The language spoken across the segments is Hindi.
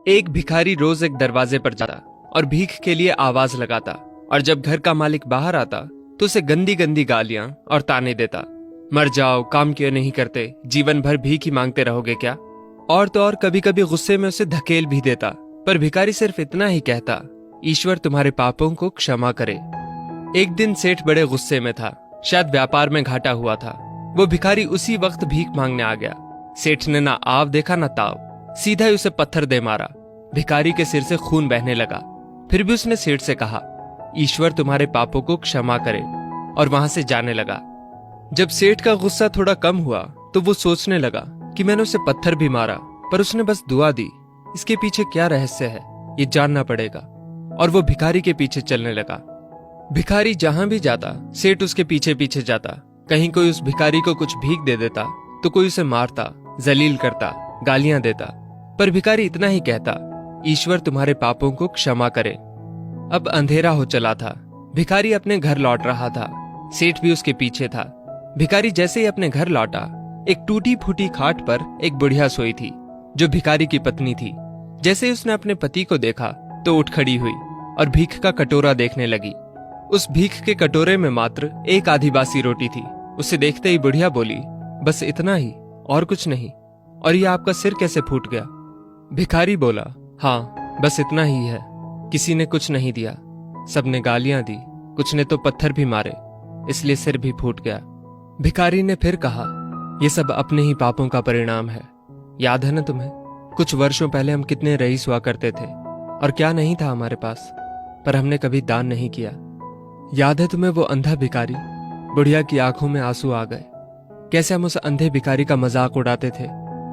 एक भिखारी रोज एक दरवाजे पर जाता और भीख के लिए आवाज लगाता, और जब घर का मालिक बाहर आता तो उसे गंदी गंदी गालियां और ताने देता। मर जाओ, काम क्यों नहीं करते, जीवन भर भीख ही मांगते रहोगे क्या। और तो और कभी कभी गुस्से में उसे धकेल भी देता, पर भिखारी सिर्फ इतना ही कहता, ईश्वर तुम्हारे पापों को क्षमा करे। एक दिन सेठ बड़े गुस्से में था, शायद व्यापार में घाटा हुआ था। वो भिखारी उसी वक्त भीख मांगने आ गया। सेठ ने ना आव देखा ना ताव, सीधा ही उसे पत्थर दे मारा। भिखारी के सिर से खून बहने लगा। फिर भी उसने सेठ से कहा, ईश्वर तुम्हारे पापों को क्षमा करे, और वहां से जाने लगा। जब सेठ का गुस्सा थोड़ा कम हुआ तो वो सोचने लगा कि मैंने उसे पत्थर भी मारा, पर उसने बस दुआ दी। इसके पीछे क्या रहस्य है, ये जानना पड़ेगा। और वो भिखारी के पीछे चलने लगा। भिखारी जहां भी जाता सेठ उसके पीछे पीछे जाता। कहीं कोई उस भिखारी को कुछ भीख दे देता तो कोई उसे मारता, जलील करता, गालियां देता, पर भिखारी इतना ही कहता, ईश्वर तुम्हारे पापों को क्षमा करे। अब अंधेरा हो चला था। भिखारी अपने घर लौट रहा था। सेठ भी उसके पीछे था। भिखारी जैसे ही अपने घर लौटा, एक टूटी फूटी खाट पर एक बुढ़िया सोई थी, जो भिखारी की पत्नी थी। जैसे ही उसने अपने पति को देखा तो उठ खड़ी हुई और भीख का कटोरा देखने लगी। उस भीख के कटोरे में मात्र एक आधी बासी रोटी थी। उसे देखते ही बुढ़िया बोली, बस इतना ही, और कुछ नहीं। और ये आपका सिर कैसे फूट गया? भिखारी बोला, हाँ बस इतना ही है। किसी ने कुछ नहीं दिया, सबने गालियां दी, कुछ ने तो पत्थर भी मारे, इसलिए सिर भी फूट गया। भिखारी ने फिर कहा, ये सब अपने ही पापों का परिणाम है। याद है ना तुम्हें, कुछ वर्षों पहले हम कितने रईस हुआ करते थे, और क्या नहीं था हमारे पास, पर हमने कभी दान नहीं किया। याद है तुम्हें वो अंधा भिखारी? बुढ़िया की आंखों में आंसू आ गए। कैसे हम उस अंधे भिखारी का मजाक उड़ाते थे,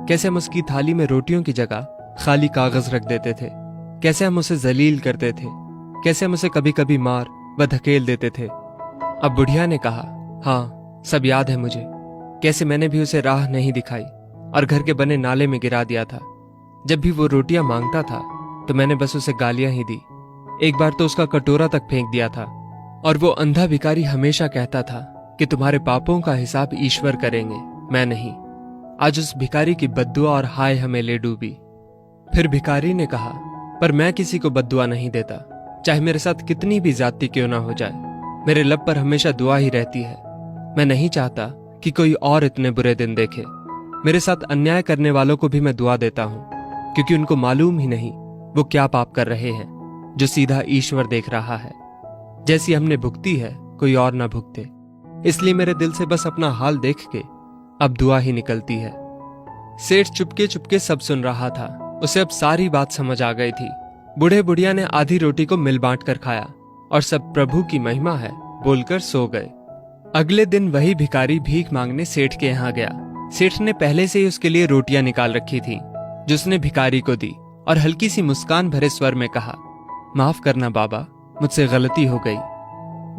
कैसे हम उसकी थाली में रोटियों की जगह खाली कागज रख देते थे, कैसे हम उसे जलील करते थे, कैसे हम उसे कभी कभी मार व धकेल देते थे। अब बुढ़िया ने कहा, हाँ सब याद है मुझे, कैसे मैंने भी उसे राह नहीं दिखाई और घर के बने नाले में गिरा दिया था। जब भी वो रोटियां मांगता था तो मैंने बस उसे गालियां ही दी। एक बार तो उसका कटोरा तक फेंक दिया था। और वो अंधा भिखारी हमेशा कहता था कि तुम्हारे पापों का हिसाब ईश्वर करेंगे, मैं नहीं। आज उस भिखारी की बद्दुआ और हाय हमें ले डूबी। फिर भिखारी ने कहा, पर मैं किसी को बद्दुआ नहीं देता, चाहे मेरे साथ कितनी भी ज्यादती क्यों ना हो जाए। मेरे लब पर हमेशा दुआ ही रहती है। मैं नहीं चाहता कि कोई और इतने बुरे दिन देखे। मेरे साथ अन्याय करने वालों को भी मैं दुआ देता हूँ, क्योंकि उनको मालूम ही नहीं वो क्या पाप कर रहे हैं, जो सीधा ईश्वर देख रहा है। जैसी हमने भुगती है कोई और ना भुगते, इसलिए मेरे दिल से बस अपना हाल देख के अब दुआ ही निकलती है। सेठ चुपके चुपके सब सुन रहा था। उसे अब सारी बात समझ आ गई थी। बूढ़े बुढ़िया ने आधी रोटी को मिल बांट कर खाया और सब प्रभु की महिमा है बोलकर सो गए। अगले दिन वही भिखारी भीख मांगने सेठ के यहाँ गया। सेठ ने पहले से ही उसके लिए रोटियां निकाल रखी थी, जो उसने भिखारी को दी, और हल्की सी मुस्कान भरे स्वर में कहा, माफ करना बाबा, मुझसे गलती हो गई।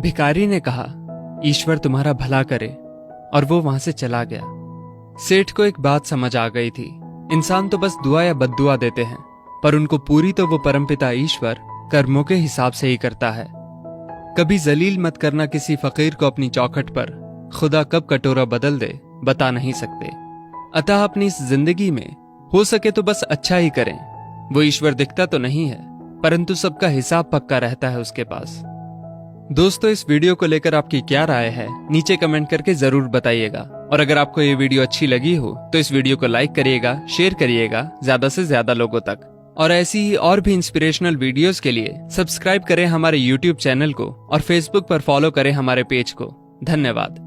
भिखारी ने कहा, ईश्वर तुम्हारा भला करे, और वो वहां से चला गया। सेठ को एक बात समझ आ गई थी, इंसान तो बस दुआ या बद्दुआ देते हैं, पर उनको पूरी तो वो परमपिता ईश्वर कर्मों के हिसाब से ही करता है। कभी जलील मत करना किसी फकीर को अपनी चौखट पर, खुदा कब कटोरा बदल दे बता नहीं सकते। अतः अपनी इस जिंदगी में हो सके तो बस अच्छा ही करें। वो ईश्वर दिखता तो नहीं है, परंतु सबका हिसाब पक्का रहता है उसके पास। दोस्तों, इस वीडियो को लेकर आपकी क्या राय है, नीचे कमेंट करके जरूर बताइएगा। और अगर आपको ये वीडियो अच्छी लगी हो तो इस वीडियो को लाइक करिएगा, शेयर करिएगा ज्यादा से ज्यादा लोगों तक। और ऐसी ही और भी इंस्पिरेशनल वीडियोस के लिए सब्सक्राइब करें हमारे YouTube चैनल को और Facebook पर फॉलो करें हमारे पेज को। धन्यवाद।